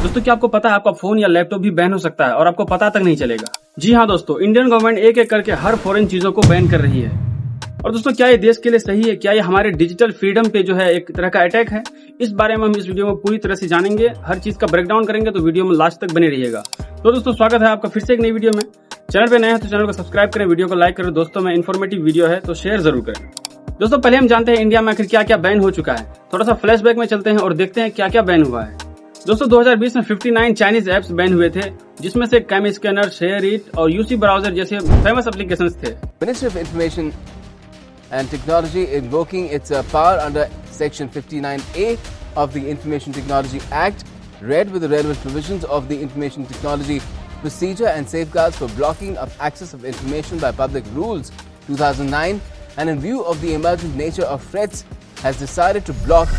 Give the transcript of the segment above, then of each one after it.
दोस्तों क्या आपको पता है आपका फोन या लैपटॉप भी बैन हो सकता है और आपको पता तक नहीं चलेगा। जी हाँ दोस्तों, इंडियन गवर्नमेंट एक एक करके हर फॉरेन चीजों को बैन कर रही है। और दोस्तों क्या ये देश के लिए सही है? क्या ये हमारे डिजिटल फ्रीडम पे जो है एक तरह का अटैक है? इस बारे में हम इस वीडियो में पूरी तरह से जानेंगे, हर चीज का ब्रेकडाउन करेंगे, तो वीडियो में लास्ट तक बने रहिएगा। तो दोस्तों स्वागत है आपका फिर से एक नई वीडियो में। चैनल पे नए हैं तो चैनल को सब्सक्राइब करें, वीडियो को लाइक करें, दोस्तों में इन्फॉर्मेटिव वीडियो है तो शेयर जरूर करें। दोस्तों पहले हम जानते हैं इंडिया में आखिर क्या क्या बैन हो चुका है। थोड़ा सा फ्लैशबैक में चलते हैं और देखते हैं क्या क्या बैन हुआ है। दोस्तों 2020 में 59 चाइनीज ऐप्स बैन हुए थे, जिसमें से कैम स्कैनर, शेयरइट और यूसी ब्राउजर जैसे फेमस एप्लीकेशंस थे। Ministry of Information and Technology invoking its power under Section 59A of the Information Technology Act, read with the relevant provisions of the Information Technology Procedure and Safeguards for Blocking of Access of Information by Public Rules 2009, and in view of the emergent nature of threats, has decided to block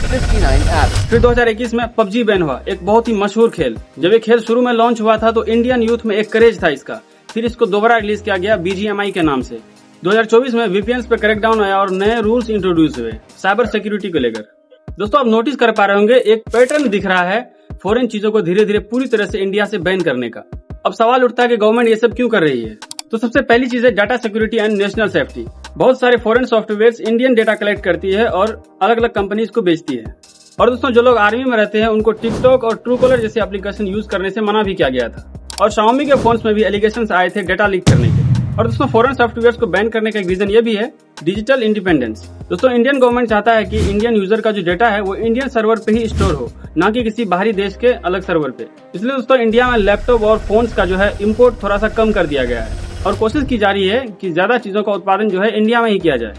59 apps. फिर 2021 में PUBG ban हुआ, एक बहुत ही मशहूर खेल। जब ये खेल शुरू में लॉन्च हुआ था तो इंडियन यूथ में एक क्रेज था इसका। फिर इसको दोबारा रिलीज किया गया BGMI के नाम से। 2024 में VPNs पे क्रैकडाउन आया और नए रूल्स इंट्रोड्यूस हुए साइबर सिक्योरिटी को लेकर। दोस्तों आप नोटिस कर पा रहे होंगे एक पैटर्न दिख रहा है फॉरेन चीजों को धीरे धीरे पूरी तरह से इंडिया से बैन करने का। अब सवाल उठता है कि गवर्नमेंट ये सब क्यों कर रही है। तो सबसे पहली चीज है data security and national safety. बहुत सारे foreign software Indian data collect करती है और अलग अलग कंपनीज को बेचती है। और दोस्तों जो लोग आर्मी में रहते हैं उनको टिकटॉक और ट्रू कॉलर जैसे एप्लीकेशन यूज करने से मना भी किया गया था। और Xiaomi के फोन्स में भी एलिगेशंस आए थे डेटा लीक करने के। और दोस्तों फॉरेन सॉफ्टवेयर को बैन करने का एक रीजन ये भी है डिजिटल इंडिपेंडेंस। दोस्तों इंडियन गवर्नमेंट चाहता है कि इंडियन यूजर का जो डेटा है वो इंडियन सर्वर पे ही स्टोर हो, ना कि किसी बाहरी देश के अलग सर्वर पे। इसलिए दोस्तों इंडिया में लैपटॉप और फोन्स का जो है इम्पोर्ट थोड़ा सा कम कर दिया गया है और कोशिश की जा रही है कि ज्यादा चीजों का उत्पादन जो है इंडिया में ही किया जाए।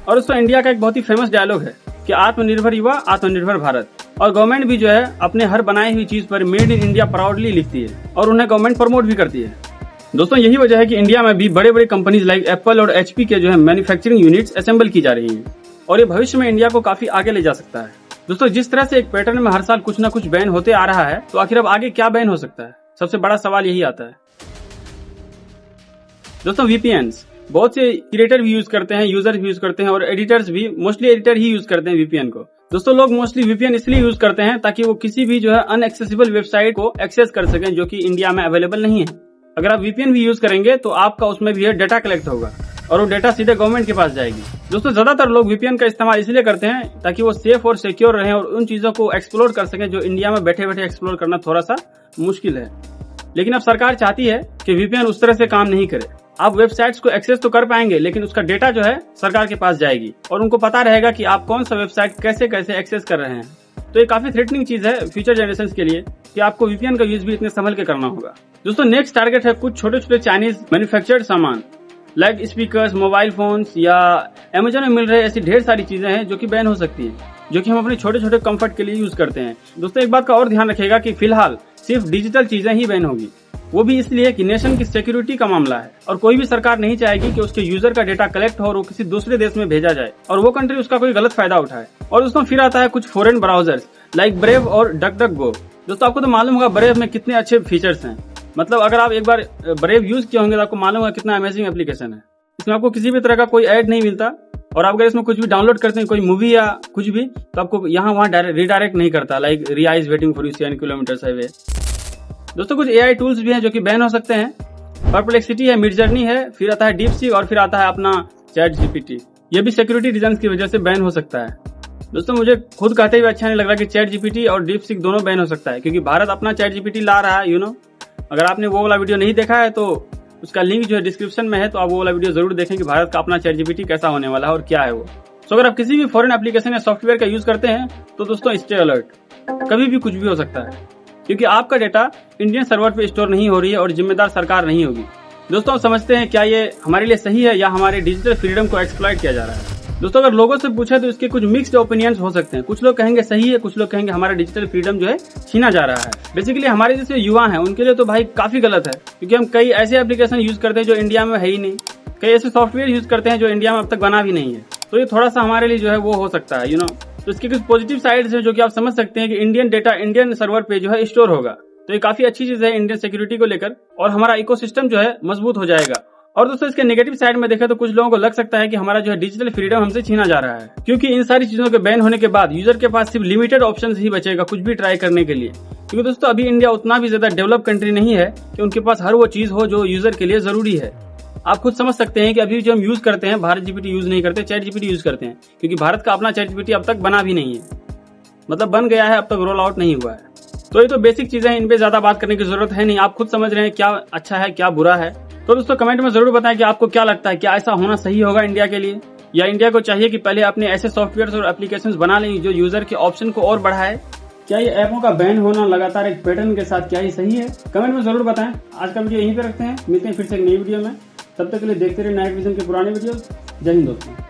और दोस्तों इंडिया का एक बहुत ही फेमस डायलॉग है कि आत्मनिर्भर युवा आत्मनिर्भर भारत। और गवर्नमेंट भी जो है अपने हर बनाई हुई चीज पर मेड इन इंडिया प्राउडली लिखती है और उन्हें गवर्नमेंट प्रमोट भी करती है। दोस्तों यही वजह है कि इंडिया में भी बड़े बड़े कंपनीज लाइक एप्पल और HP के जो है मैन्युफैक्चरिंग यूनिट्स असेंबल की जा रही हैं और ये भविष्य में इंडिया को काफी आगे ले जा सकता है। दोस्तों जिस तरह से एक पैटर्न में हर साल कुछ ना कुछ बैन होते आ रहा है, तो आखिर अब आगे क्या बैन हो सकता है? सबसे बड़ा सवाल यही आता है। दोस्तों VPNs बहुत से क्रिएटर भी यूज करते हैं, यूजर्स भी यूज करते हैं और एडिटर्स भी, मोस्टली एडिटर ही यूज करते हैं VPN को। दोस्तों लोग मोस्टली VPN इसलिए यूज करते हैं ताकि वो किसी भी जो है अनएक्सेसिबल वेबसाइट को एक्सेस कर सकें जो कि इंडिया में अवेलेबल नहीं है। अगर आप VPN भी यूज करेंगे तो आपका उसमें भी डेटा कलेक्ट होगा और वो डेटा सीधे गवर्नमेंट के पास जाएगी। दोस्तों ज्यादातर लोग VPN का इस्तेमाल इसलिए करते हैं ताकि वो सेफ और सिक्योर रहें और उन चीजों को एक्सप्लोर कर सकें जो इंडिया में बैठे बैठे एक्सप्लोर करना थोड़ा सा मुश्किल है। लेकिन अब सरकार चाहती है कि VPN उस तरह से काम नहीं करे। आप वेबसाइट्स को एक्सेस तो कर पाएंगे लेकिन उसका डेटा जो है सरकार के पास जाएगी और उनको पता रहेगा कि आप कौन सा वेबसाइट कैसे कैसे एक्सेस कर रहे हैं। तो ये काफी थ्रेटनिंग चीज है फ्यूचर जनरेशन के लिए कि आपको VPN का यूज भी इतने संभल के करना होगा। दोस्तों नेक्स्ट टारगेट है कुछ छोटे छोटे चाइनीज मैन्युफैक्चर्ड सामान लाइक स्पीकर्स, मोबाइल फोन्स या अमेजन में मिल रहे ऐसी ढेर सारी चीजें हैं जो कि बैन हो सकती है, जो कि हम अपने छोटे छोटे कंफर्ट के लिए यूज करते हैं। दोस्तों एक बात का और ध्यान रखिएगा कि फिलहाल सिर्फ डिजिटल चीजें ही बैन होगी, वो भी इसलिए कि नेशन की सिक्योरिटी का मामला है और कोई भी सरकार नहीं चाहेगी कि उसके यूजर का डेटा कलेक्ट हो और वो किसी दूसरे देश में भेजा जाए और वो कंट्री उसका कोई गलत फायदा उठाए। और दोस्तों फिर आता है कुछ फॉरेन ब्राउजर्स लाइक ब्रेव और डक-डक-गो। दोस्तों आपको तो मालूम होगा ब्रेव में कितने अच्छे फीचर्स हैं। मतलब अगर आप एक बार ब्रेव यूज किए होंगे तो आपको मालूम होगा कितना अमेजिंग एप्लीकेशन है। इसमें आपको किसी भी तरह का कोई ऐड नहीं मिलता और आप अगर इसमें कुछ भी डाउनलोड करते हैं, कोई मूवी या कुछ भी, तो आपको यहाँ वहाँ रिडायरेक्ट नहीं करता like Riya is waiting for you 7 kilometre highway. दोस्तों कुछ AI टूल्स भी हैं जो कि बैन हो सकते हैं। परप्लेक्सिटी है, मिडजर्नी है, फिर आता है डीपसीक और फिर आता है अपना ChatGPT। ये भी सिक्योरिटी रीजंस की वजह से बैन हो सकता है। दोस्तों मुझे खुद कहते हुए अच्छा नहीं लग रहा कि ChatGPT और डीपसीक दोनों बैन हो सकता है, क्योंकि भारत अपना ChatGPT ला रहा है अगर आपने वो वाला वीडियो नहीं देखा है तो उसका लिंक जो है डिस्क्रिप्शन में है, तो आप वो वाला वीडियो जरूर देखें कि भारत का अपना ChatGPT कैसा होने वाला है और क्या है वो। तो अगर आप किसी भी फॉरेन एप्लीकेशन या सॉफ्टवेयर का यूज करते हैं तो दोस्तों स्टे अलर्ट, कभी भी कुछ भी हो सकता है, क्योंकि आपका डेटा इंडियन सर्वर पे स्टोर नहीं हो रही है और जिम्मेदार सरकार नहीं होगी। दोस्तों आप समझते हैं क्या ये हमारे लिए सही है या हमारे डिजिटल फ्रीडम को एक्सप्लॉइट किया जा रहा है? दोस्तों अगर लोगों से पूछे तो इसके कुछ मिक्स्ड ओपिनियंस हो सकते हैं। कुछ लोग कहेंगे सही है, कुछ लोग कहेंगे हमारा डिजिटल फ्रीडम जो है छीना जा रहा है। बेसिकली हमारे जैसे युवा हैं उनके लिए तो भाई काफी गलत है, क्योंकि हम कई ऐसे एप्लीकेशन यूज करते हैं जो इंडिया में है ही नहीं, कई ऐसे सॉफ्टवेयर यूज करते हैं जो इंडिया में अब तक बना भी नहीं है। तो ये थोड़ा सा हमारे लिए जो है वो हो सकता है तो इसके कुछ पॉजिटिव साइड्स है जो कि आप समझ सकते हैं कि इंडियन डेटा इंडियन सर्वर पे जो है स्टोर होगा। तो ये काफी अच्छी चीज है इंडियन सिक्योरिटी को लेकर और हमारा इकोसिस्टम जो है मजबूत हो जाएगा और दोस्तों इसके नेगेटिव साइड में देखें तो कुछ लोगों को लग सकता है कि हमारा जो है डिजिटल फ्रीडम हमसे छीना जा रहा है, क्योंकि इन सारी चीजों के बैन होने के बाद यूजर के पास सिर्फ लिमिटेड ऑप्शन ही बचेगा कुछ भी ट्राई करने के लिए। क्योंकि दोस्तों अभी इंडिया उतना भी ज्यादा डेवलप कंट्री नहीं है कि उनके पास हर वो चीज हो जो यूजर के लिए जरूरी है। आप खुद समझ सकते हैं कि अभी जो हम यूज करते हैं भारत जीपीटी यूज नहीं करते, चैट जीपीटी यूज करते हैं, क्योंकि भारत का अपना चैट जीपीटी अब तक बना भी नहीं है, मतलब बन गया है, अब तक रोल आउट नहीं हुआ है। तो ये तो बेसिक चीजें हैं, इन पे ज्यादा बात करने की जरूरत है नहीं, आप खुद समझ रहे हैं क्या अच्छा है क्या बुरा है। तो दोस्तों कमेंट में जरूर बताएं कि आपको क्या लगता है, क्या ऐसा होना सही होगा इंडिया के लिए, या इंडिया को चाहिए कि पहले अपने ऐसे सॉफ्टवेयर और एप्लीकेशंस बना लें जो यूजर के ऑप्शन को और बढ़ाए। क्या ये ऐपों का बैन होना लगातार एक पैटर्न के साथ क्या ये सही है? कमेंट में जरूर बताएं। आज का वीडियो यहीं पे रखते हैं, मिलते हैं फिर से एक नई वीडियो में। तब तक के लिए देखते रहे नाइट विजन के पुराने वीडियो। जय हिंद दोस्तों।